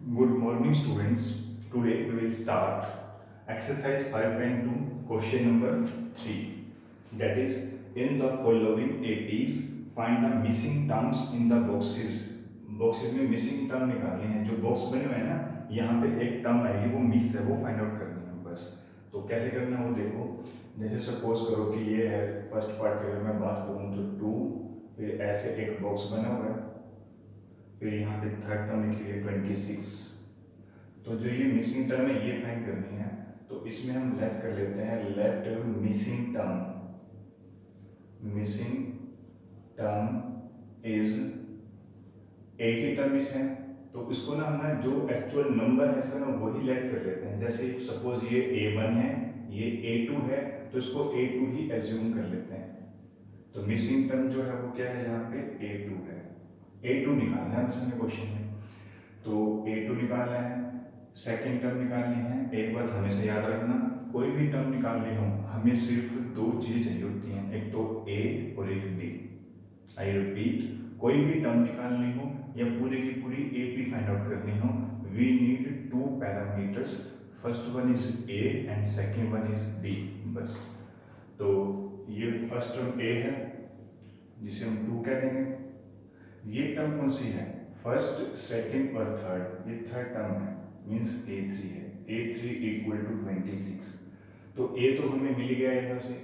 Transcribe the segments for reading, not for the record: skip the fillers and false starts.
Good morning, students. Today we will start exercise 5.2, question number 3. That is, in the following APs, find the missing terms in the boxes. Boxes में missing term निकालने हैं. जो box बने हुए हैं ना, यहाँ पे एक टर्म आएगी, वो मिस है, वो फाइंड आउट करनी है बस. तो कैसे करना है वो देखो. जैसे सपोज करो कि ये है फर्स्ट पार्ट की अगर मैं बात करूँ तो 2, फिर ऐसे एक बॉक्स बना हुआ है, फिर यहाँ पे थर्ड टर्म लिखी है 26. तो जो ये मिसिंग टर्म है ये फाइंड करनी है. तो इसमें हम लेट कर लेते हैं, लेट मिसिंग टर्म इज, एक ही टर्म मिस है, तो इसको ना हम जो एक्चुअल नंबर है इसका ना वही लेट कर लेते हैं. जैसे सपोज ये A1 है, ये A2 है, तो इसको A2 ही एज्यूम कर लेते हैं. तो मिसिंग टर्म जो है वो क्या है, यहाँ पे A2 है. A2 निकालना है बस हमें क्वेश्चन में. तो A2 निकालना है, सेकेंड टर्म निकालनी है. एक बात हमेशा याद रखना, कोई भी टर्म निकालनी हो हमें सिर्फ दो चीज़ें चाहिए होती हैं, एक तो A और एक D. आई रिपीट, कोई भी टर्म निकालनी हो या पूरी की पूरी AP फाइंड आउट करनी हो, we need to parameters. First one is A and second one is D. बस. तो ये फर्स्ट टर्म A है जिसे हम 2 कह देंगे. ये टर्म कौन सी है, फर्स्ट सेकेंड और थर्ड, ये थर्ड टर्म है, मीन्स A3 है. A3 equal to 26. तो A तो हमें मिल गया यहाँ से,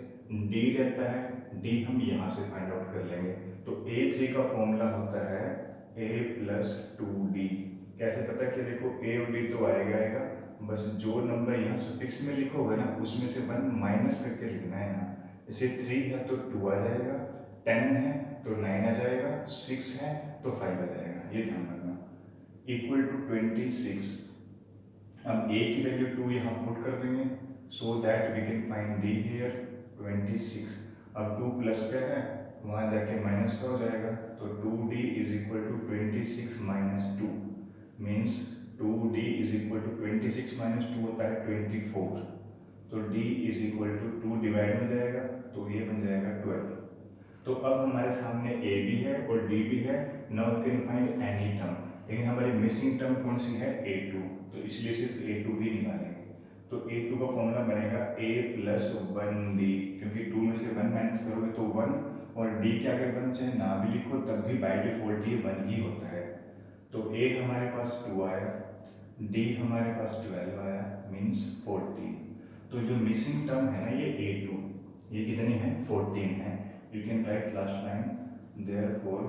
D रहता है, D हम यहाँ से फाइंड आउट कर लेंगे. तो A3 का फॉर्मूला होता है A प्लस 2D. कैसे पता कि देखो A और D तो आएगा, बस जो नंबर यहाँ सफिक्स में लिखोगे ना उसमें से 1 माइनस करके लिखना है. यहाँ जैसे 3 है तो 2 आ जाएगा, 10 है तो 9 आ जाएगा, 6 है तो 5 आ जाएगा. ये ध्यान रखना. Equal to 26. अब A की वैल्यू 2 यहाँ पुट कर देंगे so that we can find D here 26. अब 2 प्लस क्या है, वहाँ जाके माइनस का हो जाएगा. तो 2D is equal to 26 minus 2 means 2D is equal to 26 minus 2 होता है 24. तो D is equal to 2 divide में जाएगा तो ये बन जाएगा 12. तो अब हमारे सामने A भी है और D भी है. Now we can find any term. लेकिन हमारी मिसिंग टर्म कौन सी है, A2. तो इसलिए सिर्फ A2 ही निकालेंगे. तो A2 का फॉर्मूला बनेगा A प्लस 1D, क्योंकि 2 में से 1 माइनस करोगे तो 1, और D के आगे 1 चाहे ना भी लिखो तब भी बाय डिफॉल्ट ये 1 ही होता है. तो A हमारे पास 2 आया, D हमारे पास 12 आया, मीन्स 14. तो जो मिसिंग टर्म है ना ये A2, ये कितनी है, 14 है. You can write last line, therefore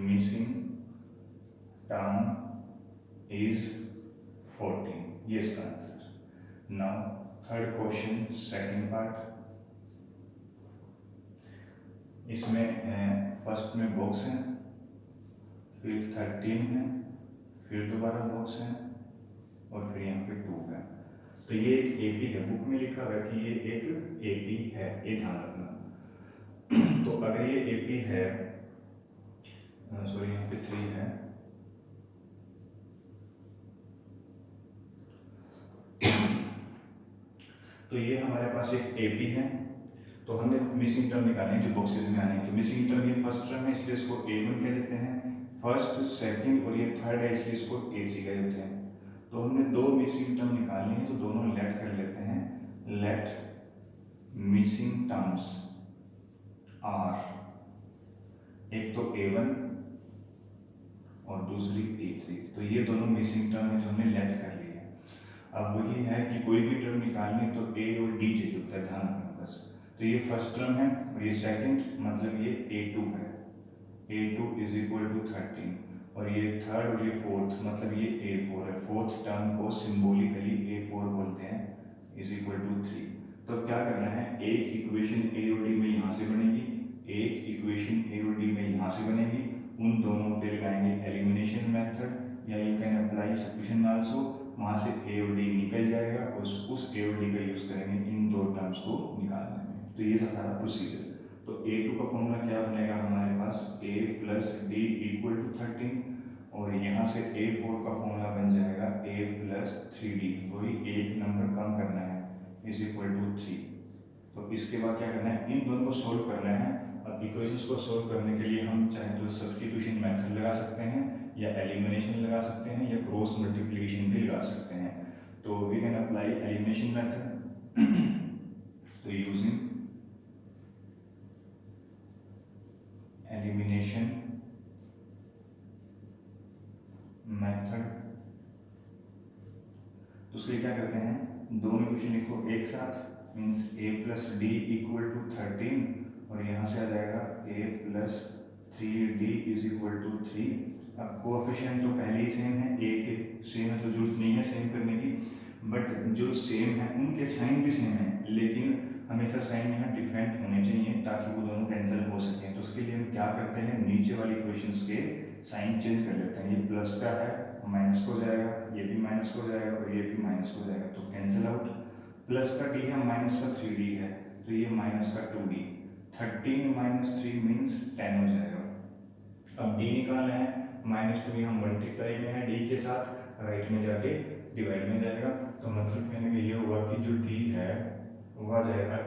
missing term is 14. ये इसका answer. Now third question, second part. इसमें फर्स्ट में बॉक्स है, फिर 13 है, फिर दोबारा बॉक्स है, और फिर यहाँ पे 2 है. तो ये एक AP है, बुक में लिखा हुआ है कि ये एक AP है, ये ध्यान रखना. तो अगर ये AP है, सॉरी यहाँ पे 3 है, तो ये हमारे पास एक AP है. तो हमें मिसिंग टर्म निकालनी है जो बॉक्सेस में आने हैं. तो मिसिंग टर्म ये फर्स्ट टर्म है इसलिए इसको A1 कह देते हैं, फर्स्ट सेकंड, और ये थर्ड है इसलिए इसको A3 कह देते हैं. तो हमने दो मिसिंग टर्म निकालनी है तो दोनों लेट कर लेते हैं. लेट मिसिंग टर्म्स आर, एक तो A1 और दूसरी A3. तो ये दोनों मिसिंग टर्म है जो हमने लेट कर ली है. अब वही है कि कोई भी टर्म निकालनी तो A और D चाहिए होता है, ध्यान रखना बस. तो ये फर्स्ट टर्म है और ये सेकंड, मतलब ये A2 है. A2 इज इक्वल टू 13, और ये थर्ड और ये फोर्थ, मतलब ये A4 है. फोर्थ टर्म को सिंबॉलिकली A4 बोलते हैं, इज इक्वल टू 3. तो क्या करना है, एक इक्वेशन A और D में यहाँ से बनेगी, एक इक्वेशन A और D में यहाँ से बनेगी. उन दोनों पे लगाएंगे एलिमिनेशन मेथड, या you can apply substitution also. वहाँ से A और D निकल जाएगा, उस A और D का यूज़ करेंगे इन दो टर्म्स को निकालने में. तो ये था सारा प्रोसीजर. तो A2 का फॉर्मूला क्या बनेगा हमारे पास, A plus D equal to 13, और यहाँ से A4 का फॉर्मूला बन जाएगा A प्लस 3D, वही एक नंबर कम करना है, इज इक्वल टू 3. तो इसके बाद क्या करना है, इन दोनों को सोल्व करना है. अब इक्वेशंस को सॉल्व करने के लिए हम चाहे तो सब्स्टिट्यूशन मेथड लगा सकते हैं, या एलिमिनेशन लगा सकते हैं, या क्रॉस मल्टीप्लिकेशन भी लगा सकते हैं। तो we can apply elimination method. तो यूजिंग एलिमिनेशन मेथड, तो उसके लिए क्या करते हैं, दोनों इक्वेशन लिखो एक साथ, means a plus D equal to 13, और यहाँ से आ जाएगा a plus 3d is equal to 3। अब कोएफिशिएंट तो पहले ही सेम है, a के सेम है तो जरूरत नहीं है सेम करने की, बट जो सेम है उनके साइन भी सेम है, लेकिन हमेशा साइन यहाँ डिफरेंट होने चाहिए ताकि वो दोनों कैंसिल हो सकें। तो उसके लिए हम क्या करते हैं, नीचे वाली इक्वेशंस के साइन चेंज कर लेते हैं। ये प्लस का है माइनस हो जाएगा, ये भी माइनस हो जाएगा और ये भी माइनस हो जाएगा, तो कैंसिल आउट। प्लस का डी है, माइनस का 3d है, तो ये माइनस का 2d, 13 माइनस 3 मीन्स 10 हो जाएगा। अब d निकालना है, -2 यहाँ मल्टीप्लाई में है d के साथ, राइट में जाके डिवाइड में जाएगा, तो मतलब कहने का ये हुआ कि जो d है वो आ जाएगा,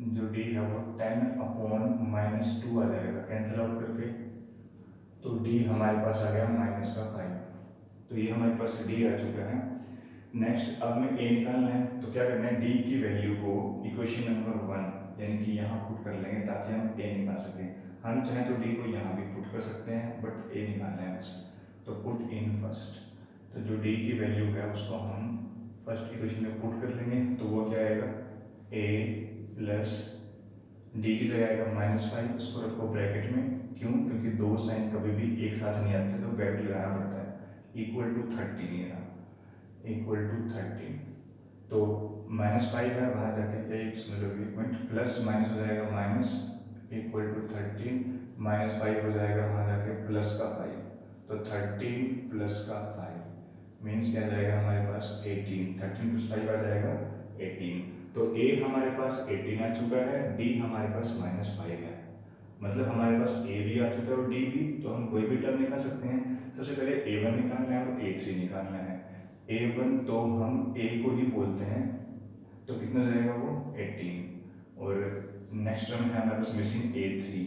जो d है वो 10/-2 आ जाएगा, कैंसिल आउट करके, तो d हमारे पास आ गया -5। तो ये हमारे पास d आ चुका है। नेक्स्ट अब हमें a निकालना है, तो क्या करना है, d की वैल्यू को इक्वेशन नंबर 1 यानी कि यहाँ पुट कर लेंगे ताकि हम a निकाल सकें। हम चाहें तो d को यहाँ भी पुट कर सकते हैं, बट a निकालना है बस, तो पुट इन फर्स्ट। तो जो d की वैल्यू है उसको हम फर्स्ट इक्वेशन में पुट कर लेंगे, तो वो क्या आएगा, a प्लस डी की जगह आएगा -5, उसको रखो ब्रैकेट में, क्यों, क्योंकि दो साइन कभी भी एक साथ नहीं आते तो ब्रैकेट लगाना पड़ता है, इक्वल टू 13 ये रहा, इक्वल टू 13, तो -5 है वहाँ जाके एक पॉइंट प्लस माइनस हो जाएगा माइनस, इक्वल टू 13 -5 हो जाएगा वहाँ जाके प्लस का 5, तो 13 प्लस का 5 मीन्स क्या जाएगा हमारे पास 18, 13 प्लस 5 आ जाएगा 18। तो a हमारे पास 18 आ चुका है, d हमारे पास -5 है, मतलब हमारे पास a भी आ चुका है और d भी, तो हम कोई भी टर्म निकाल सकते हैं। सबसे पहले a1 निकालना है और a3 निकालना है। a1 तो हम a को ही बोलते हैं, तो कितना जाएगा वो 18, और नेक्स्ट टर्म है हमारे पास मिसिंग a3,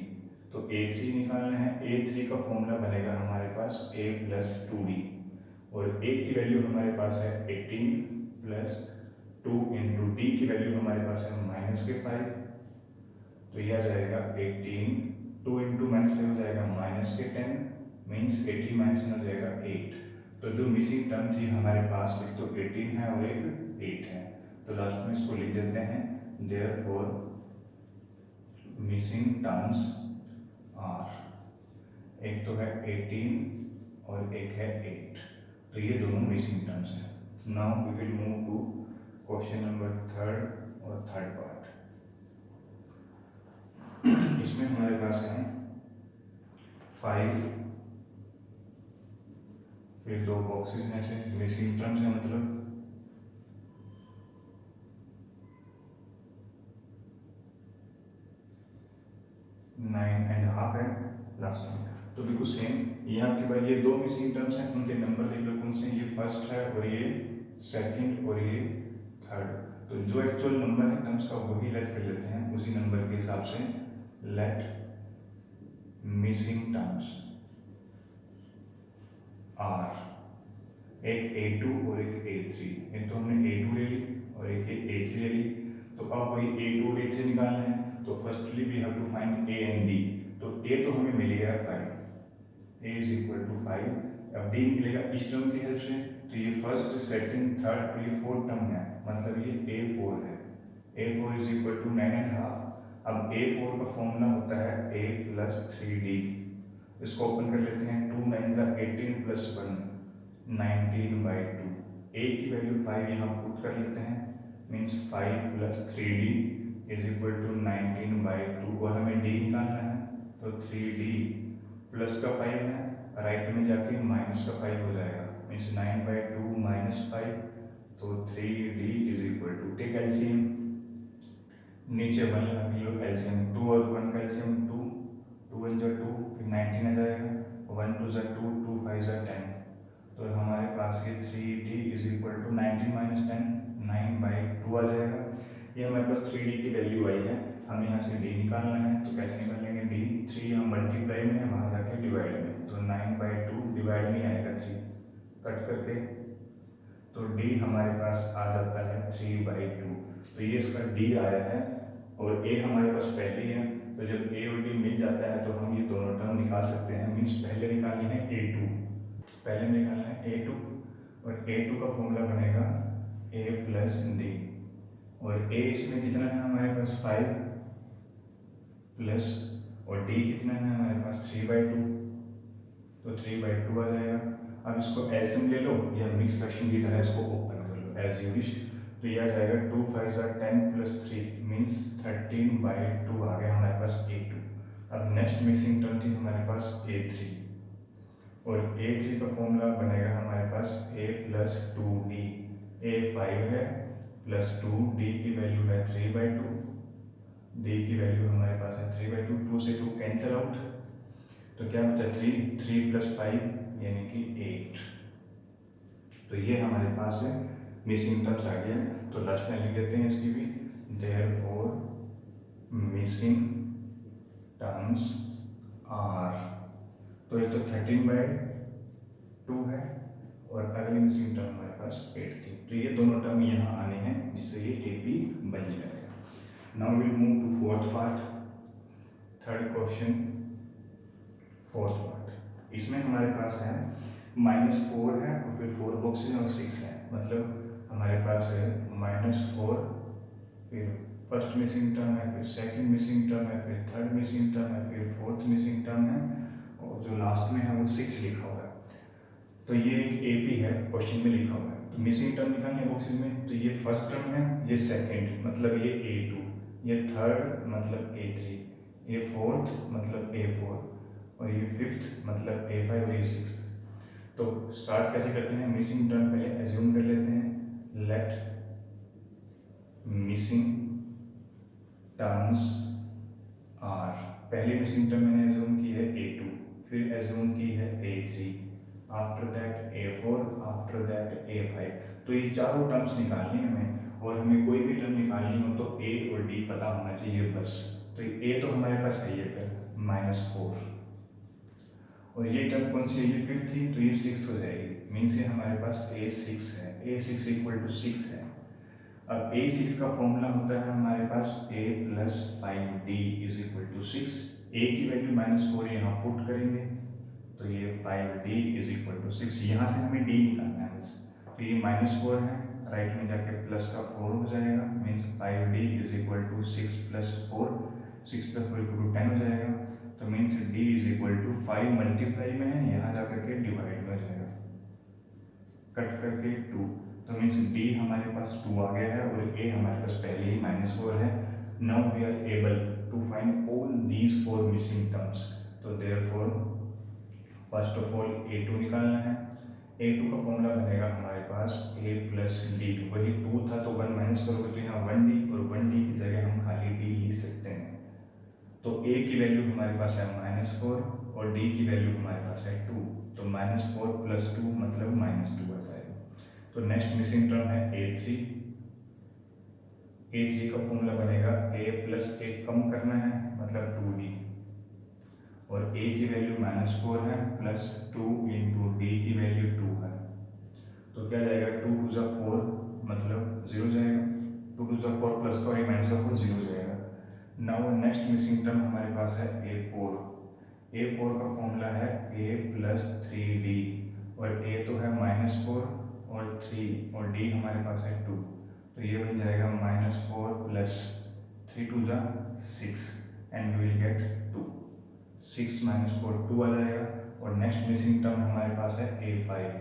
तो a3 निकालना है। a3 का फॉर्मूला बनेगा हमारे पास a प्लस 2d, और a की वैल्यू हमारे पास है 18 प्लस 2 इंटू डी की वैल्यू हमारे पास है -5, तो यह आ जाएगा 18, 2 इंटू -5 हो जाएगा -10 मीन्स 80 माइनस हो जाएगा 8। तो जो मिसिंग टर्म थी हमारे पास, एक तो 18 है और एक 8 है, तो लास्ट में इसको लिख देते हैं, देयरफॉर मिसिंग टर्म्स आर, एक तो है 18 और एक है 8, तो ये दोनों मिसिंग टर्म्स हैं। Now we will move to question number 3 और थर्ड पार्ट। इसमें हमारे पास है 5, फिर 2 बॉक्सेस हैं ऐसे मिसिंग टर्म्स है, मतलब 9.5 है लास्ट में, तो बिल्कुल सेम। यहाँ के बाद ये 2 मिसिंग टर्म्स हैं, उनके नंबर देख लो कौन से, ये फर्स्ट है और ये सेकंड और ये थर्ड। तो जो एक्चुअल नंबर है टर्म्स का वही लेट कर लेते हैं, उसी नंबर के हिसाब से लेट मिसिंग टर्म्स आर, एक A2 और एक A3, एक तो हमने A2 ले ली और एक A3 ले ली, तो अब वही A2 और A3 निकालना है, तो firstly we have to find A and D। तो A तो हमें मिल गया 5, A इज इक्वल टू 5, अब D निकलेगा इस टर्म की हेल्प से, तो ये फर्स्ट सेकंड थर्ड और ये फोर्थ टर्म है, मतलब ये A4 है, A4 इज इक्वल टू 9.5। अब A4 का फॉर्मूला होता है A प्लस 3D, इसको ओपन कर लेते हैं, 2 9 18 प्लस 1 19/2, A की वैल्यू 5 यहाँ पुट कर लेते हैं, means 5 plus 3D is equal to 19/2, और हमें D निकालना है, तो 3D प्लस का 5 है, राइट में जाके माइनस का 5 हो जाएगा, मीन्स 9/2 -5, तो 3D is equal to, take LCM, नीचे 1 लगा लो एलसीएम, 2 और 1 का एलसीएम 2, 2 1 2, फिर 19 आ जाएगा, 1 2 2, 2 5 10, तो हमारे पास ये 3D इज इक्वल टू 19 - 10 9/2 आ जाएगा। ये हमारे पास 3D की वैल्यू आई है। हमें यहाँ से डी निकालना है, तो कैसे निकाल लेंगे डी? 3 हम मल्टीप्लाई में है, वहाँ जाके डिवाइड में, तो 9/2 डिवाइड में आएगा 3 कट करके, तो डी हमारे पास आ जाता है 3/2। तो ये इसका डी आया है और ए हमारे पास पहले ही है, तो जब ए और डी मिल जाता है तो हम ये दोनों टर्म निकाल सकते हैं। मीन्स पहले निकालनी है a2, पहले निकालना है a2 और a2 का फॉर्मूला बनेगा a प्लस डी, और a इसमें कितना है हमारे पास 5 प्लस, और d कितना है हमारे पास 3/2, तो 3/2 आ जाएगा। अब इसको ऐसे ले लो या मिक्स फ्रैक्शन की तरह इसको ओपन कर लो एज यू विश, तो यह आ जाएगा 2 5 10 प्लस 3 मीन्स 13/2 आ गया हमारे पास a2। अब नेक्स्ट मिसिंग टर्म थी हमारे पास a3, और a3 का फॉर्मूला बनेगा हमारे पास a प्लस 2d, a 5 है प्लस 2, d की वैल्यू है 3/2, d की वैल्यू हमारे पास है 3/2, 2 से 2 कैंसिल आउट, तो क्या बचा 3 प्लस 5 यानी कि 8। तो ये हमारे पास है मिसिंग टर्म्स आ गया। तो लास्ट में लिख देते हैं इसकी भी, देयरफॉर मिसिंग टर्म्स आर, तो ये तो 13/2 है और अगली मिसिंग टर्म हमारे पास 8 थी, तो ये दोनों टर्म यहाँ आने हैं जिससे ये AP बन जाएगा। Now will move to fourth part, third question, fourth part. इसमें हमारे पास है -4 है और फिर 4 बॉक्सेस और 6 है, मतलब हमारे पास है -4, फिर फर्स्ट मिसिंग टर्म है, फिर सेकंड मिसिंग टर्म है, फिर थर्ड मिसिंग टर्म है, फिर फोर्थ मिसिंग टर्म है, और जो लास्ट में है वो 6 लिखा हुआ है। तो ये एक AP है, क्वेश्चन में लिखा हुआ है। तो मिसिंग टर्म निकालने बॉक्सेस में, तो ये फर्स्ट टर्म है, ये सेकंड मतलब ये A2, ये थर्ड मतलब A3, ये फोर्थ मतलब A4, और ये फिफ्थ मतलब A5 और ये सिक्स। तो स्टार्ट कैसे करते हैं? मिसिंग टर्म पहले एज्यूम कर लेते हैं, लेट मिसिंग टर्म्स आर। पहली मिसिंग टर्म मैंने एज्यूम की है A2, फिर एज्यूम की है A3, after that A4, after that A5। तो ये चारों टर्म्स निकालनी है हमें, और हमें कोई भी टर्म निकालनी हो तो A और D पता होना चाहिए बस। तो A तो हमारे पास है, ये फिर -4, और ये टर्म कौन सी है? ये फिफ्थ थी, तो ये सिक्स हो जाएगी, मीन्स ये हमारे पास A6 है, A6 = 6 है। अब A6 का फॉर्मूला होता है हमारे पास A + 5D = 6। A की वैल्यू -4 यहाँ पुट करेंगे, तो ये 5D = 6, यहाँ से हमें D निकालना है। तो ये -4 है, राइट में जाके प्लस का 4 हो जाएगा, मीन्स 5D = 6 + 4, 6 + 4 = 10 हो जाएगा। तो मीन्स D = 5 मल्टीप्लाई में है, यहाँ जाकर के डिवाइड में हो जाएगा, कट करके 2, तो मीन्स D हमारे पास 2 आ गया है, और A हमारे पास पहले ही -4 है। Now we are able to find all these 4 missing terms. तो therefore first of all A2 निकालना है। A2 का फॉर्मूला बनेगा हमारे पास A + D, वही 2 था तो 1 माइनस करोगे तो यहाँ 1D, और 1D की जगह हम खाली D लिख सकते हैं। तो A की वैल्यू हमारे पास है -4 और D की वैल्यू हमारे पास है 2, तो -4 + 2 मतलब -2 आ जाएगा। तो नेक्स्ट मिसिंग टर्म है A3। A3 का फॉर्मूला बनेगा A + A कम करना है मतलब 2D, और A की वैल्यू -4 है प्लस 2 × D की वैल्यू 2 है, तो क्या जाएगा 2 × 2 = 4 मतलब 0 जाएगा, 2 × 2 = 4 प्लस का और -4 0 जाएगा। नाउ नेक्स्ट मिसिंग टर्म हमारे पास है A4। A4 का फॉर्मूला है A + 3D, और A तो है -4 और 3 और D हमारे पास है 2, तो ये बन जाएगा -4 + 3 × 2 = 6 एंड वी विल गेट 2, 6 - 4 2 आ जाएगा। और नेक्स्ट मिसिंग टर्म हमारे पास है A5,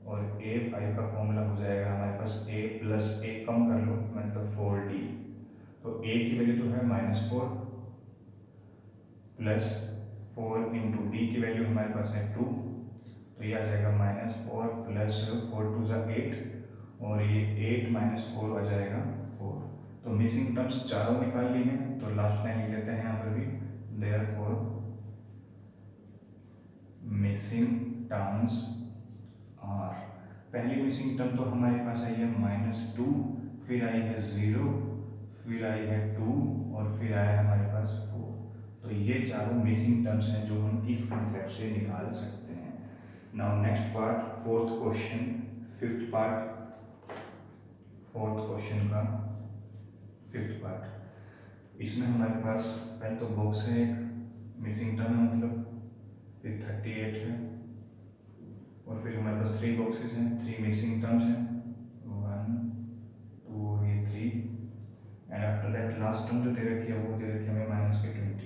और A5 का फॉर्मूला हो जाएगा हमारे पास A + A कम कर लो मतलब 4D, तो A की वैल्यू तो है -4 प्लस 4 × D की वैल्यू हमारे पास है 2, तो ये आ जाएगा -4 + 4 × 2 = 8, और ये 8 - 4 आ जाएगा 4। तो मिसिंग टर्म्स चारों निकाल ली हैं, तो लास्ट लाइन लिख लेते हैं यहाँ पर भी, देयरफॉर मिसिंग टर्म्स आर। पहली मिसिंग टर्म तो हमारे पास आई है -2, फिर आई है 0, फिर आई है 2 और फिर आया हमारे पास 4। तो ये चारों मिसिंग टर्म्स हैं जो हम इस कंसेप्ट से निकाल सकते हैं। Now next part, fourth question, fifth part, fourth question का फिफ्थ पार्ट। इसमें हमारे पास पहले तो बॉक्स है, एक मिसिंग टर्म है मतलब, फिर 38 है, और फिर हमारे पास 3 बॉक्सेस हैं, 3 मिसिंग टर्म्स हैं, 1 2 और ये 3, and after that last term जो दे रखी है वो दे रखी है हमें माइनस के 22।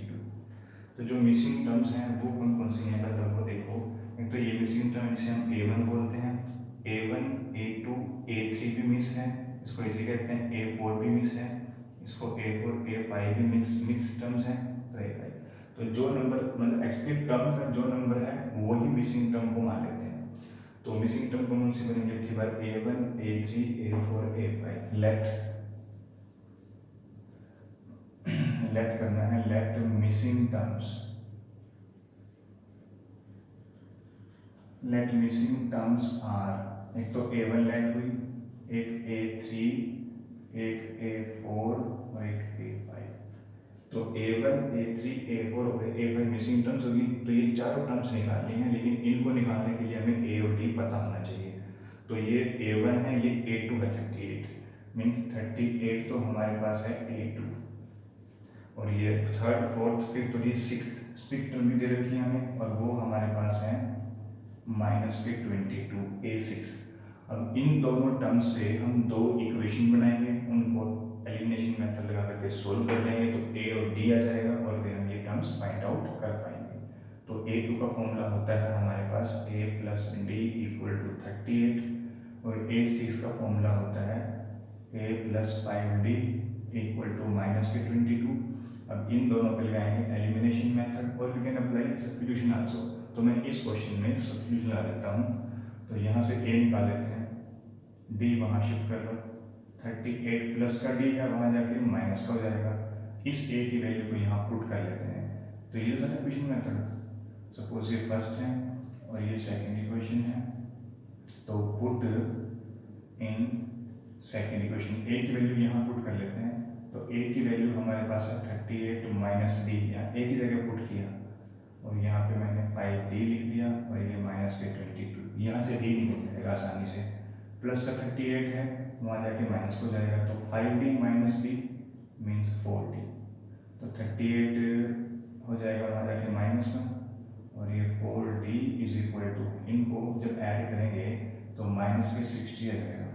तो जो मिसिंग टर्म्स हैं वो कौन कौन सी हैं पहले वो देखो। एक तो ये मिसिंग टर्म जिसे हम A1 बोलते हैं, A1 A2 A3 भी मिस है, इसको A3 कहते हैं, A4 भी मिस है, इसको A4 A5 भी मिस टर्म्स हैं, तो A5। तो जो नंबर मतलब एक्टिव टर्म का जो नंबर है वही मिसिंग टर्म को मान लेते हैं। तो मिसिंग टर्म कौन सी बनेंगे कि बार A1 A3 A4 A5। Let करना है, let missing terms, let missing terms are, एक तो A1 लेट हुई, एक A3, एक A4 और एक A5। तो A1 A3 A4 और A5 मिसिंग टर्म्स होगी। तो ये चारों टर्म्स निकालनी है, लेकिन इनको निकालने के लिए हमें A और D पता होना चाहिए। तो ये A1 है, ये A2 है 38, मीन्स 38 तो हमारे पास है A2, और ये थर्ड फोर्थ फिफ्थ और ये सिक्स टर्म भी दे रखी है हमें, और वो हमारे पास है माइनस के 22 A6। अब इन दोनों टर्म से हम दो इक्वेशन बनाएंगे, उनको एलिमिनेशन मेथड लगा करके सोल्व कर देंगे, तो A और D आ जाएगा, और फिर हम ये टर्म्स फाइंड आउट कर पाएंगे। तो A2 का फॉर्मूला होता है हमारे पास A plus D equal to 38, और A6 का फॉर्मूला होता है A plus 5D equal to minus के 22। अब इन दोनों पे लगाएंगे एलिमिनेशन मेथड, और we can apply substitution also. तो मैं इस क्वेश्चन में सब्स्टिट्यूशन ला लेता हूँ। तो यहाँ से A निकाल लेते हैं, D वहाँ शिफ्ट कर लो, 38 प्लस का D है वहाँ जाके माइनस का हो जाएगा, इस A की वैल्यू को यहाँ पुट कर लेते हैं। तो ये था सब्स्टिट्यूशन मेथड। सपोज ये फर्स्ट है और ये सेकेंड इक्वेशन है, तो put in second equation A की वैल्यू यहाँ पुट कर लेते हैं। तो A की वैल्यू हमारे पास है 38 माइनस D, यहाँ A की जगह पुट किया, और यहाँ पे मैंने 5D लिख दिया, और ये माइनस के 22, यहाँ से D निकल जाएगा आसानी से, प्लस का 38 है वहाँ जाके माइनस हो जाएगा, तो 5D minus D means 4D, तो 38 हो जाएगा वहाँ जाके माइनस में, और ये 4D इज इक्वल टू, इनको जब ऐड करेंगे तो माइनस के 60 आ जाएगा,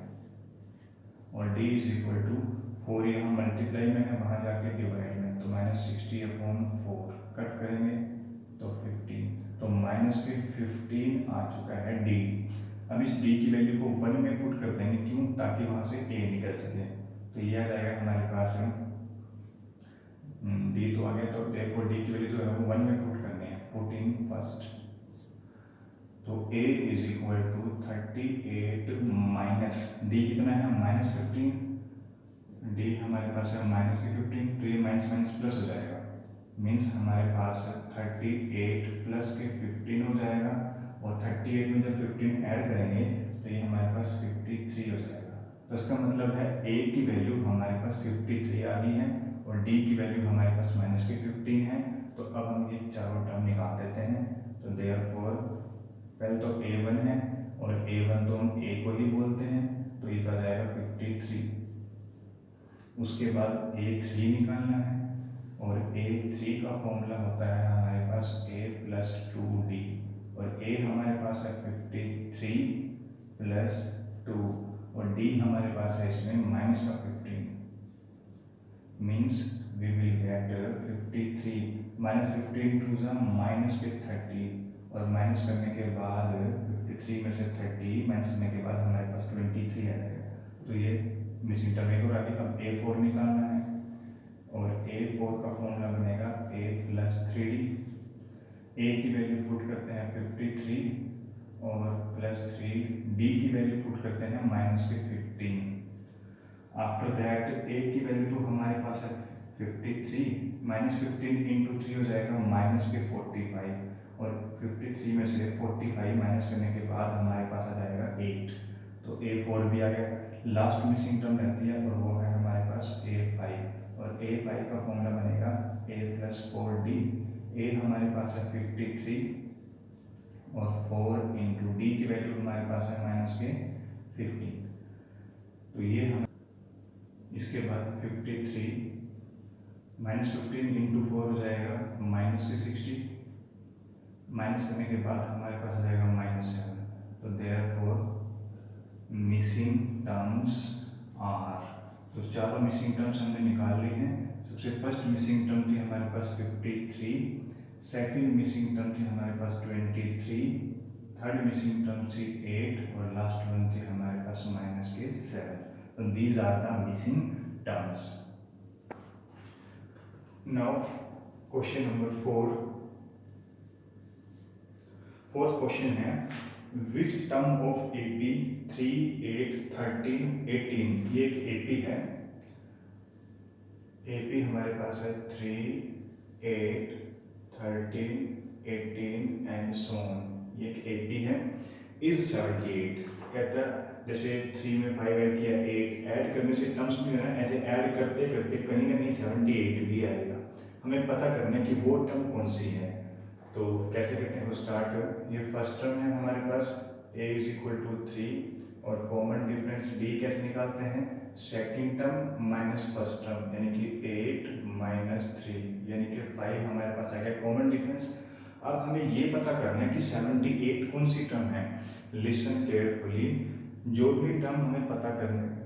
और D इज इक्वल टू 4 यहाँ मल्टीप्लाई में है वहाँ जाके डिवाइड में, तो माइनस 60/4 कट करेंगे तो 15, तो माइनस के 15 आ चुका है D। अब इस D की वैल्यू को 1 में पुट कर देंगे, क्यों, ताकि वहाँ से A निकल सके। तो ये आ जाएगा हमारे पास D तो आ गया, तो देखो D की वैल्यू जो है वो 1 में पुट करनी है, पुट इन फर्स्ट, तो A is equal to 38 minus D कितना है माइनस 15, D हमारे पास है माइनस के 15, तो ये माइनस माइनस प्लस हो जाएगा, मीन्स हमारे पास 38 प्लस के 15 हो जाएगा, और 38 में जब 15 ऐड करेंगे तो ये हमारे पास 53 हो जाएगा। तो इसका मतलब है A की वैल्यू हमारे पास 53 आ गई है, और D की वैल्यू हमारे पास माइनस के 15 है। तो अब हम ये चारों टर्म निकाल देते हैं। तो देयरफॉर पहले तो A1 है, और A1 तो हम A को ही बोलते हैं, तो ये आ जाएगा 53। उसके बाद A3 निकालना है, और A3 का फॉर्मूला होता है हमारे पास A प्लस 2D, और A हमारे पास है 53 प्लस 2, और D हमारे पास है इसमें माइनस का 15, means we will get 53 minus 15 टू ज़ा माइनस के 30, और माइनस करने के बाद 53 में से 30 माइनस करने के बाद हमारे पास 23 आ जाएगा। तो ये मिसिंग टर्म एक और आगे। अब A4 निकालना है, और A4 का फॉर्मूला बनेगा A प्लस 3D। A की वैल्यू पुट करते हैं 53, और प्लस 3, D की वैल्यू पुट करते हैं माइनस के 15। आफ्टर दैट A की वैल्यू तो हमारे पास है 53, माइनस 15 इंटू 3 हो जाएगा माइनस के 45, और 53 में से 45 माइनस करने के बाद हमारे पास आ जाएगा 8, तो A4 भी आ गया, लास्ट मिसिंग टर्म रहती है और वो है हमारे पास A5, और A5 का फॉर्मूला बनेगा A+4D। A हमारे पास है 53 और 4 इंटू डी की वैल्यू हमारे पास है -15। तो ये हम इसके बाद 53 -15 इंटू 4 हो जाएगा -60, माइनस करने के बाद हमारे पास आ जाएगा -7। तो देयरफॉर मिसिंग टर्म्स आर, तो चारों मिसिंग टर्म्स हमने निकाल ली हैं। सबसे फर्स्ट मिसिंग टर्म थी हमारे पास 53, सेकंड मिसिंग टर्म थी हमारे पास 23, थर्ड मिसिंग टर्म थी 8 और लास्ट वन थी हमारे पास -7। तो these are the missing terms. Now question number 4, fourth question है विच टर्म ऑफ AP 3, 8, 13, 18, ये एक AP है। AP हमारे पास है 3, 8, 13, 18 एंड सो ऑन, ये एक AP है। इज 78, कहता है जैसे 3 में 5 ऐड किया, 8 ऐड करने से टर्म्स में है ना, ऐसे ऐड करते करते कहीं ना कहीं 78 भी आएगा। हमें पता करना है कि वो टर्म कौन सी है। तो कैसे करते हैं वो स्टार्ट, ये फर्स्ट टर्म है हमारे पास a = 3 और कॉमन डिफरेंस d कैसे निकालते हैं, second term minus first term यानी कि 8 - 3 यानी कि 5 हमारे पास आ गया कॉमन डिफरेंस। अब हमें ये पता करना है कि 78 कौन सी टर्म है। लिसन केयरफुली, जो भी टर्म हमें पता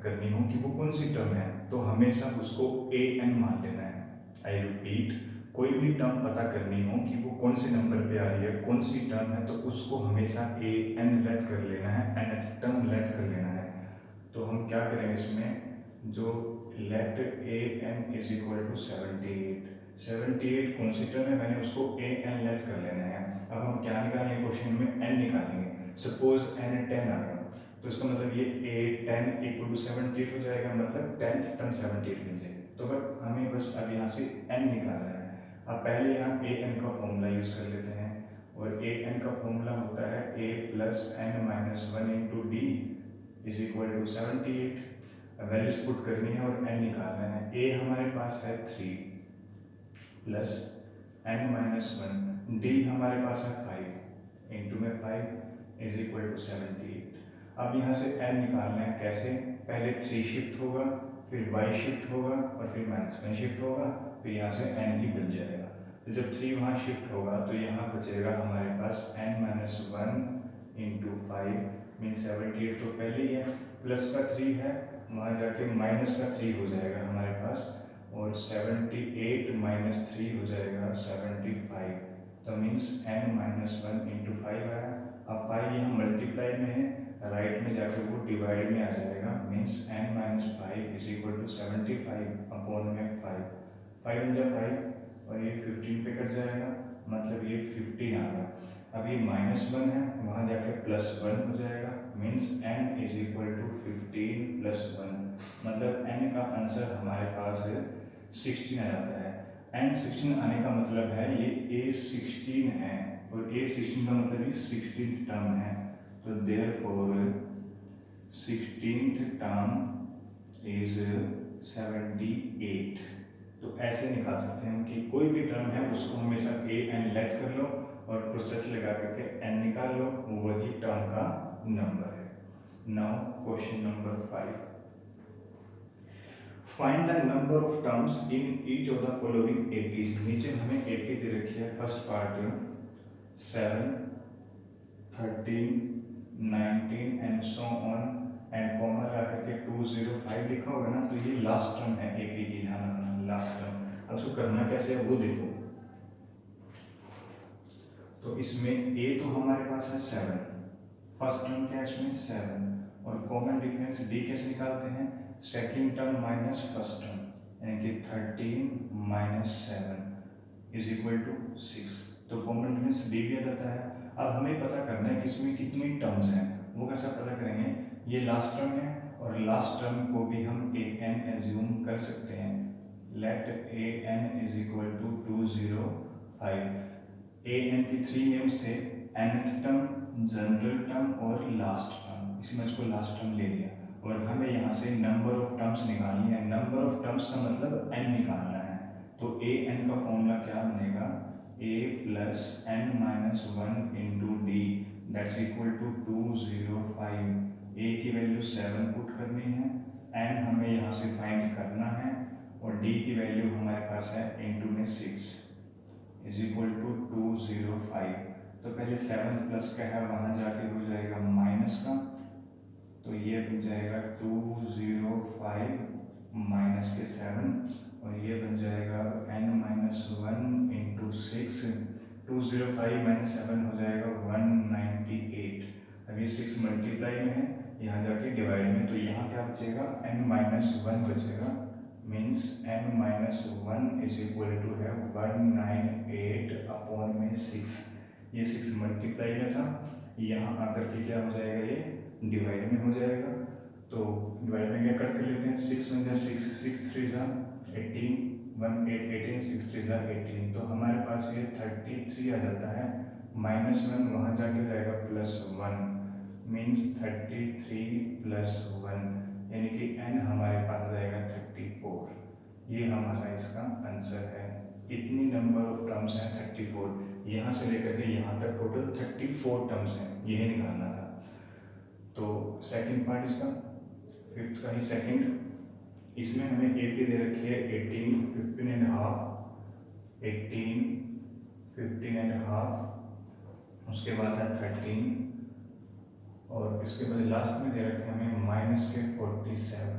करनी हो कि वो कौन सी टर्म है तो हमेशा उसको an मान लेना है। आई रिपीट, कोई भी टर्म पता करनी हो कि वो कौन से नंबर पे आ रही है, कौन सी टर्म है, तो उसको हमेशा an लेट कर लेना है, nth टर्म लेट कर लेना है। तो हम क्या करेंगे इसमें, जो लेट an = 78, 78 कौन सी टर्म है, मैंने उसको an लेट कर लेना है। अब हम क्या निकालेंगे, क्वेश्चन में n निकालेंगे। सपोज n 10 आ गया तो इसका मतलब ये a10 = 78 हो जाएगा, मतलब 10th टर्म 78 मिल जाएगी। तो बस हमें बस अब यहाँ से n निकालना है। अब पहले यहाँ an का फॉर्मूला यूज कर लेते हैं, और an का फॉर्मूला होता है a + n - 1 × d = 78। Values put करनी है और n निकालना है। a हमारे पास है 3 + n - 1, d हमारे पास है 5 इंटू में 5 = 78। अब यहाँ से n निकालना है, कैसे, पहले 3 शिफ्ट होगा, फिर y शिफ्ट होगा और फिर -1 शिफ्ट होगा, फिर यहाँ से n ही बन जाएगा। तो जब 3 वहाँ शिफ्ट होगा तो यहाँ बचेगा हमारे पास n - 1 × 5 मीन 78 तो पहले ही है, प्लस का 3 है, वहाँ जाके माइनस का 3 हो जाएगा हमारे पास, और 78 - 3 हो जाएगा 75। तो मीन्स n - 1 × 5 आया। अब 5 यहाँ मल्टीप्लाई में है, राइट में जाकर वो डिवाइड में आ जाएगा, मीन्स n - 5 = 75 अपॉन में 5, 5 × 5 और ये 15 पे कट जाएगा, मतलब ये 15 आ गया। अब ये -1 है, वहाँ जाके +1 हो जाएगा, मीन्स n = 15 + 1, मतलब n का आंसर हमारे पास 16 आ जाता है। n 16 आने का मतलब है ये a16 है, और a16 का मतलब ये 16th टर्म है। तो देयरफॉर 16th टर्म इज 78। तो ऐसे निकाल सकते हैं कि कोई भी टर्म है उसको हमेशा an लेट कर लो और प्रोसेस लगा करके n निकाल लो, वही टर्म का नंबर है। Now question number 5, find the number of terms in each of the following APs। नीचे हमें AP दे रखी है, first part 7, 13, 19 and so on, and comma लगा करके 205 लिखा होगा ना, तो ये लास्ट टर्म है AP की, ध्यान रखना लास्ट टर्म। अब उसको करना कैसे है वो देखो। तो इसमें a तो हमारे पास है 7, फर्स्ट टर्म क्या है इसमें 7, और कॉमन डिफरेंस d कैसे निकालते हैं, second term minus first term, यानी कि 13 - 7 = 6। तो कॉमन डिफरेंस d भी आ जाता है। अब हमें पता करना है कि इसमें कितनी टर्म्स हैं, वो कैसा पता करेंगे, ये लास्ट टर्म है और लास्ट टर्म को भी हम an एज्यूम कर सकते हैं। Late an = 205। an की 3 नेम्स थे, nth टर्म, जनरल टर्म और लास्ट टर्म। इसमें इसको लास्ट टर्म ले लिया और हमें यहाँ से नंबर ऑफ टर्म्स निकालनी है। नंबर ऑफ टर्म्स का मतलब n निकालना है। तो ए एन का फॉर्मूला क्या बनेगा, a plus n minus one into D that's equal to 205। a की वैल्यू 7 पुट करनी है, n हमें यहाँ से फाइंड करना है और d की वैल्यू हमारे पास है इंटू में 6 इज इक्वल टू 205। तो पहले 7 प्लस का है वहाँ जाके हो जाएगा माइनस का, तो ये बन जाएगा 205 माइनस के 7 और ये बन जाएगा n minus one into 6। 205 minus 7 हो जाएगा 198। अब ये 6 मल्टीप्लाई में है, यहाँ जाके डिवाइड में, तो यहाँ क्या बचेगा n माइनस वन बचेगा, means n minus one is equal to है 198 अपॉन में 6। ये 6 मल्टीप्लाई में था, यहाँ आकर के क्या हो जाएगा, ये डिवाइड में हो जाएगा। तो डिवाइड में क्या कट कर लेते हैं, 6 में 6 3 जा 18, 1 8 18, 6 3 जा 18, तो हमारे पास ये 33 आ जाता है। माइनस वन वहाँ जाके हो जाएगा plus one, means 33 plus one, यानी कि n हमारे पास आ जाएगा 34। ये हमारा इसका आंसर है। इतनी नंबर ऑफ टर्म्स हैं 34, यहाँ से लेकर के यहाँ तक टोटल 34 टर्म्स हैं, यही निकालना था। तो सेकंड पार्ट इसका, फिफ्थ का ही सेकंड, इसमें हमें ए पे दे रखी है 18, 15 एंड हाफ, 18, 15 एंड हाफ, उसके बाद है 13 और इसके बाद लास्ट में दे रखे हमें माइनस के 47।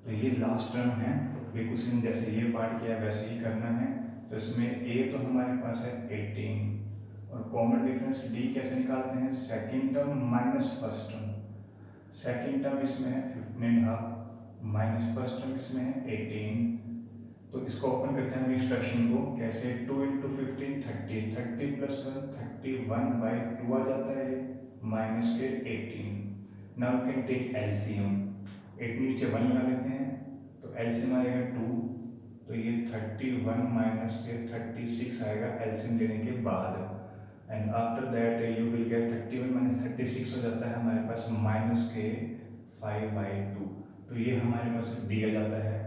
तो ये लास्ट टर्म है, बिल्कुल जैसे ये पार्ट किया वैसे ही करना है। तो इसमें a तो हमारे पास है 18 और कॉमन डिफरेंस d कैसे निकालते हैं, second term minus first term. Second term इसमें है 15 and half minus first term इसमें है 18। तो इसको ओपन करते हैं इस फ्रैक्शन को, कैसे 2 इंटू 15 30, 30 प्लस 1 31/2 आ जाता है माइनस के 18। नाउ कैन टेक एलसीएम, 18 नीचे 1 लगा लेते हैं तो एलसीएम आएगा 2, तो ये 31 माइनस के 36 आएगा एलसीएम लेने के बाद। And after that you will get 31 minus 36 हो जाता है हमारे पास माइनस के 5/2। तो ये हमारे पास दिया जाता है।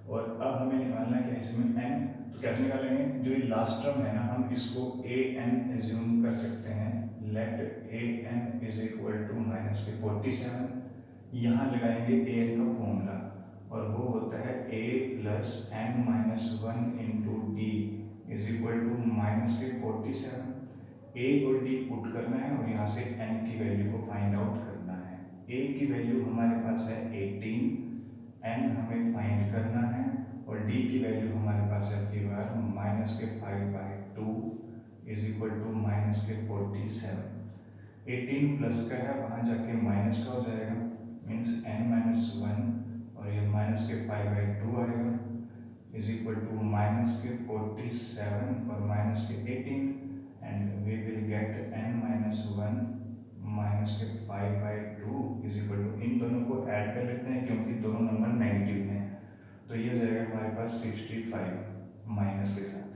और अब हमें निकालना है इसमें n, तो कैसे निकालेंगे, जो ये लास्ट टर्म है ना, हम इसको a n एज्यूम कर सकते हैं। Let a n is equal to minus के 47, यहाँ लगाएंगे a n का फॉर्मूला और वो होता है a plus n minus one into D is equal to minus के 47। a और d पुट करना है और यहाँ से n की वैल्यू को फाइंड आउट करना है। a की वैल्यू हमारे पास है 18, n हमें फाइंड करना है और d की वैल्यू हमारे पास है माइनस के 5/2 इज इक्वल टू माइनस के 47। 18 प्लस का है वहाँ जाके माइनस का हो जाएगा, मीन्स n माइनस वन और ये माइनस के 5/2 आएगा इज इक्वल टू माइनस के 47 और माइनस के 18 and we will get n minus one minus के 5/2 इज इक्वल टू, इन दोनों को ऐड कर लेते हैं क्योंकि दोनों नंबर नेगेटिव हैं। तो ये हो जाएगा हमारे पास 65 माइनस के साथ,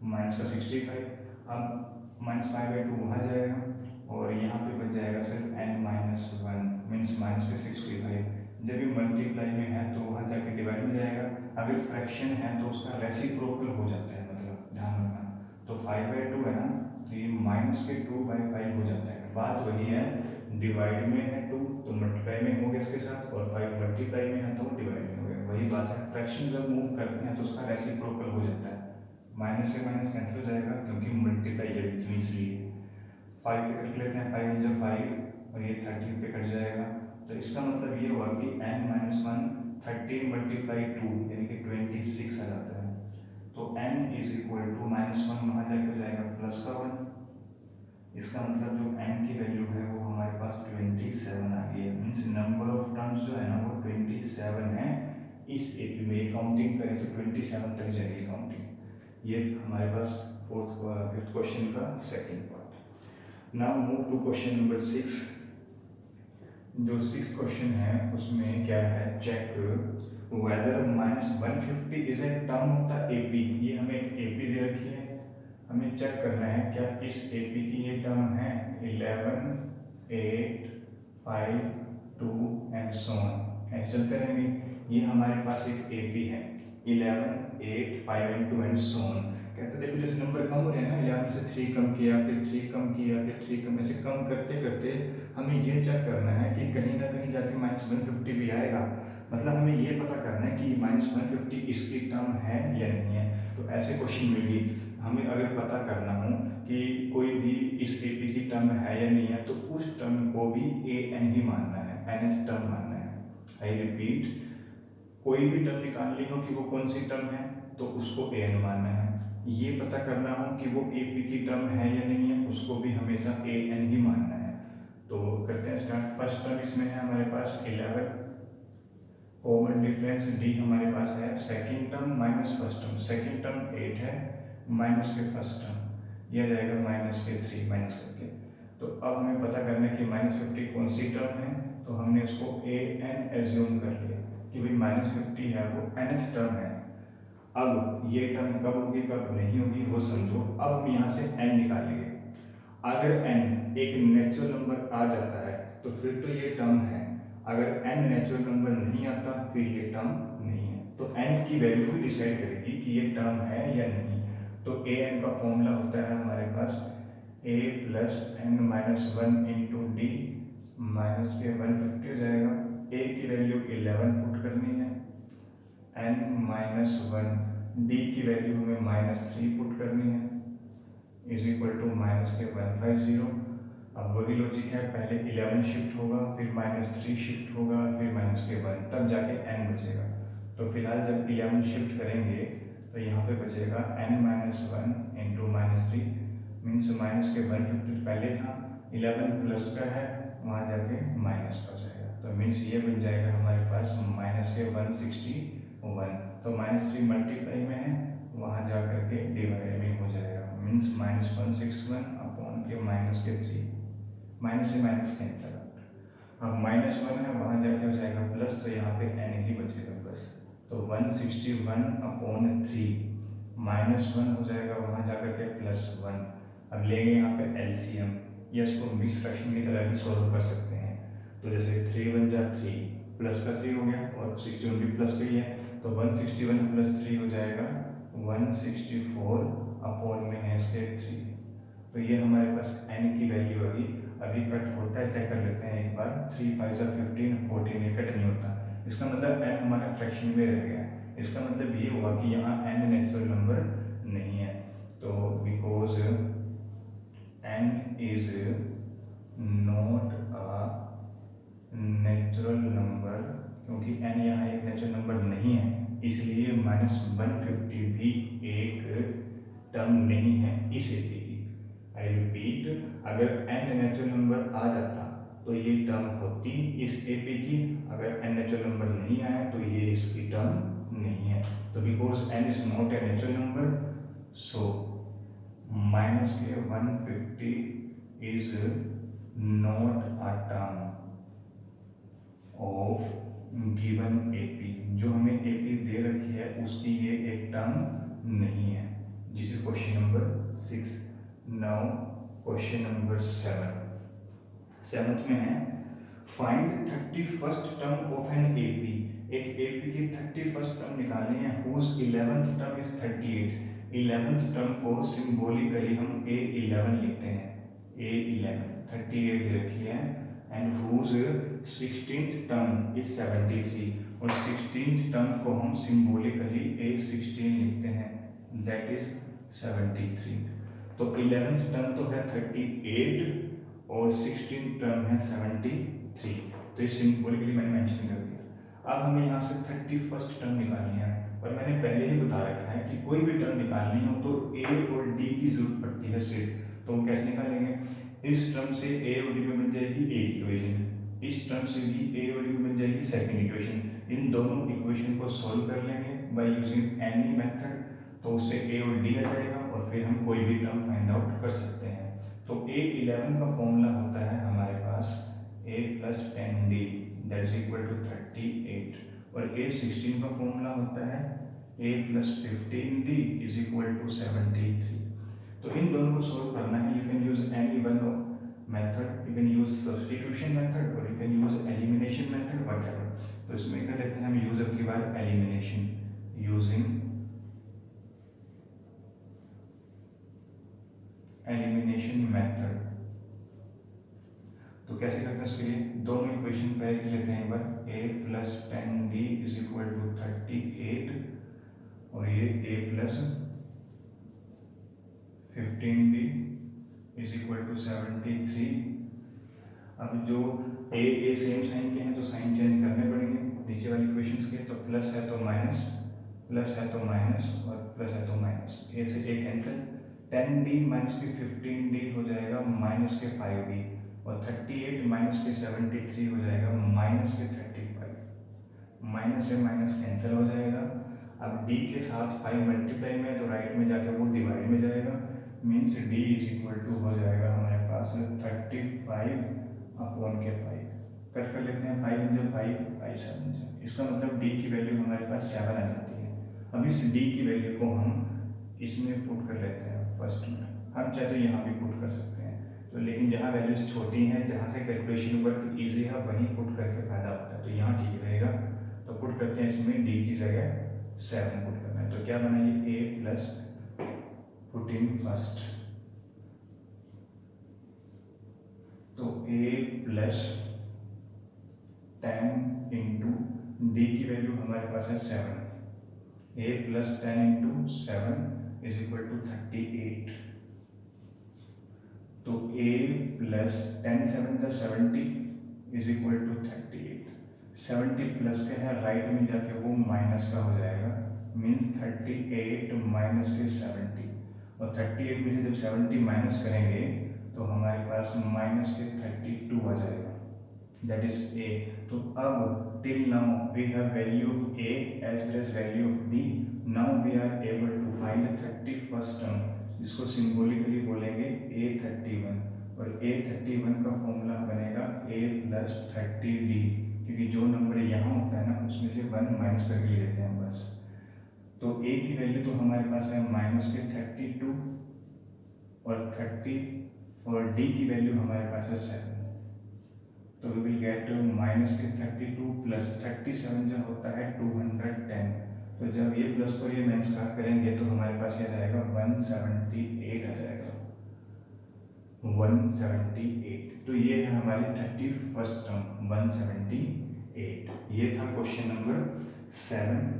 माइनस का 65, अब माइनस 5/2 वहाँ जाएगा और यहाँ पे बच जाएगा सिर्फ n minus one means minus के 65। जब ये मल्टीप्लाई में है तो वहाँ जाके डिवाइड में जाएगा, अगर फ्रैक्शन है तो उसका रेसिप्रोकल हो जाता है, मतलब ध्यान रखना। तो 5/2 है ना, तो ये माइनस के 2/5 हो जाता है। बात वही है, डिवाइड में है 2 तो मल्टीप्लाई में हो गया इसके साथ, और 5 मल्टीप्लाई में है तो डिवाइड में हो गया, वही बात है। फ्रैक्शन जब मूव करते हैं तो उसका रेसिप्रोकल हो जाता है, माइनस से माइनस कैंसिल हो जाएगा क्योंकि मल्टीप्लाई है बीच में, इसलिए 5 पे कट लेते हैं, 5 × 5 और ये 13 पे कट जाएगा। तो इसका मतलब ये हुआ कि n माइनस वन 13 मल्टीप्लाई 2 यानी कि 26 आ जाता है। तो n is equal to minus one वहाँ जाके हो जाएगा प्लस का 1, इसका मतलब जो n की वैल्यू है वो हमारे पास 27 आ गई है, मीन्स नंबर ऑफ टर्म्स जो है ना वो 27 है। इस एपी में काउंटिंग करें तो 27 तक जाएगी काउंटिंग। ये हमारे पास फिफ्थ क्वेश्चन का second part. Now move to question number 6। जो 6th क्वेश्चन है उसमें क्या है, check whether minus 150 is a term of the AP. ये हमें एक एपी दे रखी है, हमें चेक करना है क्या इस एपी की ये टर्म है 11, 8, 5, 2 एंड सो ऑन, ऐसे चलते रहेंगे। ये हमारे पास एक AP है 11, 8, 5 एंड 2 एंड सो ऑन। कहते देखो जैसे नंबर कम हो रहे हैं ना, 11 से 3 कम किया, फिर 3 कम किया, फिर 3 कम, ऐसे कम करते करते हमें ये चेक करना है कि कहीं ना कहीं जाके -150 भी आएगा। मतलब हमें ये पता करना है कि -150 इसकी टर्म है या नहीं है। तो ऐसे क्वेश्चन में भी हमें अगर पता करना हो कि कोई भी इस AP की टर्म है या नहीं है, तो उस टर्म को भी AN ही मानना है, nth टर्म मानना है। आई रिपीट, कोई भी टर्म निकालनी हो कि वो कौन सी टर्म है, तो उसको AN मानना है। ये पता करना हो कि वो AP की टर्म है या नहीं है, उसको भी हमेशा AN ही मानना है। तो करते हैं स्टार्ट। फर्स्ट टर्म इसमें है हमारे पास 11, कॉमन डिफरेंस D हमारे पास है, second term minus first term, second term 8 है माइनस के फर्स्ट टर्म, यह जाएगा माइनस के 3 माइनस करके। तो अब हमें पता करना है कि -50 कौन सी टर्म है, तो हमने उसको AN एज्यूम कर लिया कि भाई -50 है वो nth टर्म है। अब ये टर्म कब होगी कब नहीं होगी वो समझो। अब हम यहाँ से n निकालेंगे। अगर n एक नेचुरल नंबर आ जाता है तो फिर तो ये टर्म है, अगर n नेचुरल नंबर नहीं आता फिर ये टर्म नहीं है। तो n की वैल्यू भी डिसाइड करेगी कि ये टर्म है या नहीं। तो an का फॉर्मूला होता है हमारे पास a plus n minus 1 into D minus के 150 हो जाएगा। a की वैल्यू 11 पुट करनी है, n माइनस 1, d की वैल्यू हमें -3 पुट करनी है, इज इक्वल टू माइनस के 150। अब वही लॉजिक है, पहले 11 शिफ्ट होगा, फिर -3 शिफ्ट होगा, फिर माइनस के 1, तब जाके n बचेगा। तो फिलहाल जब 11 शिफ्ट करेंगे तो यहाँ पे बचेगा n minus 1 into -3 means minus के 150 पहले था, 11 प्लस का है, वहाँ जाके माइनस का जाएगा। तो मीन्स ये बन जाएगा हमारे पास माइनस के 161। तो -3 मल्टीप्लाई में है, वहाँ जा करके डिवाइड में हो जाएगा, मीन्स -161 अपॉन के माइनस के 3, माइनस से माइनस कैंसिल। अब -1 है, वहाँ जाके हो जाएगा प्लस, तो यहाँ पे n ही बचेगा बस। तो 161 अपॉन 3 -1 हो जाएगा, वहाँ जाकर के +1। अब लेंगे यहाँ पे LCM, या इसको मिक्स फ्रैक्शन की तरह भी सॉल्व कर सकते हैं। तो जैसे 3 1 जा 3, प्लस का 3 हो गया और 61 भी प्लस का ही है, तो 161 प्लस 3 हो जाएगा 164 अपॉन में है इसके 3। तो ये हमारे पास n की वैल्यू अभी अभी कट होता है, चेक कर लेते हैं एक बार। 3 5 जा 15, 14 ये कट नहीं होता, इसका मतलब n हमारा फ्रैक्शन में रह गया है। इसका मतलब ये हुआ कि यहाँ n नेचुरल नंबर नहीं है। तो because n is not a natural number, क्योंकि n यहाँ एक नेचुरल नंबर नहीं है, इसलिए -150 भी एक टर्म नहीं है इस AP की। आई रिपीट, अगर n नेचुरल नंबर आ जाता तो ये टर्म होती इस AP की, अगर n नेचुरल नंबर नहीं आया तो ये इसकी टर्म नहीं है। तो because n is not a natural number, so minus के 150 is not a term of given AP। जो हमें AP दे रखी है उसकी ये एक टर्म नहीं है। This is question number 6। Now question number 7। Seventh में है find 31st term of an AP। एक AP की 31st टर्म निकालनी है whose 11th term is 38। 11th term को सिंबॉलिकली हम A11 लिखते हैं, A11 38 दे रखी है, and whose 16th term is 73, और 16th टर्म को हम सिंबॉलिकली A16 लिखते हैं, दैट इज 73। तो 11th टर्म तो है 38 और 16 टर्म है 73, तो ये सिंबॉलिकली मैंने मेंशन कर दिया। अब हमें यहाँ से 31st टर्म निकालनी है, और मैंने पहले ही बता रखा है कि कोई भी टर्म निकालनी हो तो A और D की जरूरत पड़ती है सिर्फ। तो हम कैसे निकालेंगे, इस टर्म से A और D में बन जाएगी एक इक्वेशन, इस टर्म से भी A और D में बन जाएगी सेकेंड इक्वेशन। इन दोनों इक्वेशन को सॉल्व कर लेंगे बाय यूजिंग एनी मेथड, तो उससे A और D आ जाएगा, और फिर हम कोई भी टर्म फाइंड आउट कर सकते हैं। तो A11 का फॉर्मूला होता है हमारे पास A plus 10D that is equal to 38, और A16 का फॉर्मूला होता है A plus 15D is equal to 73। तो इन दोनों को सोल्व करना है, you can use any one of method, you can use substitution method और you can use elimination method whatever. तो इसमें कर लेते हैं हम यूज अब की बार एलिमिनेशन, यूजिंग एलिमिनेशन मेथड। तो कैसे करते हैं उसके लिए दोनों इक्वेशन पहले लिख लेते हैं एक बार, a plus 10d is equal to 38 और ये a plus 15d is equal to 73। अब जो a सेम साइन के हैं तो साइन चेंज करने पड़ेंगे नीचे वाली इक्वेशंस के। तो प्लस है तो माइनस, प्लस है तो माइनस और प्लस है तो माइनस, a से a कैंसिल, 10d माइनस के 15d हो जाएगा माइनस के 5d और 38 माइनस के 73 हो जाएगा माइनस के 35। माइनस से माइनस कैंसिल हो जाएगा। अब d के साथ 5 मल्टीप्लाई में तो राइट में जाके वो डिवाइड में जाएगा, means d is equal to हो जाएगा हमारे पास 35 अपॉन के 5। कट कर लेते हैं, 5 इंटू 5 5 7 जा, इसका मतलब d की वैल्यू हमारे पास 7 आ जाती है। अब इस d की वैल्यू को हम इसमें पुट कर लेते हैं फर्स्ट में, हम चाहे तो यहाँ भी पुट कर सकते हैं तो, लेकिन जहाँ वैल्यूज छोटी हैं जहाँ से कैलकुलेशन वर्क इजी है वहीं पुट करके फायदा होता है, तो यहाँ ठीक रहेगा। तो पुट करते हैं इसमें d की जगह 7 पुट करना है, तो क्या बना ये a plus put in first, तो a प्लस 10 इंटू डी की वैल्यू हमारे पास है 7, a plus 10 into 7 is equal to 38। तो a प्लस 10 7 जा 70 इज इक्वल टू 38। 70 प्लस के है राइट में जाके वो माइनस का हो जाएगा, मीन्स 38 माइनस के 70 और 38 में से जब 70 माइनस करेंगे तो हमारे पास माइनस के 32 आ जाएगा, दैट इज a। तो अब till now we have value of a as well as value of b। Now we are able to find the 31st term, जिसको सिंबॉलिकली बोलेंगे a31 और a31 का फॉर्मूला बनेगा a प्लस 30d, क्योंकि जो number यहाँ होता है ना उसमें से 1 माइनस करके ले लेते हैं बस। तो a की वैल्यू तो हमारे पास है माइनस के 32 और 30 और d की वैल्यू हमारे पास है 7, तो वी विल गेट माइनस के 32 प्लस 37 जो होता है 210। तो जब ये प्लस को ये माइनस का करेंगे तो हमारे पास ये आ जाएगा 178 आ जाएगा, 178। तो ये है हमारी 31st टर्म 178। ये था क्वेश्चन नंबर 7।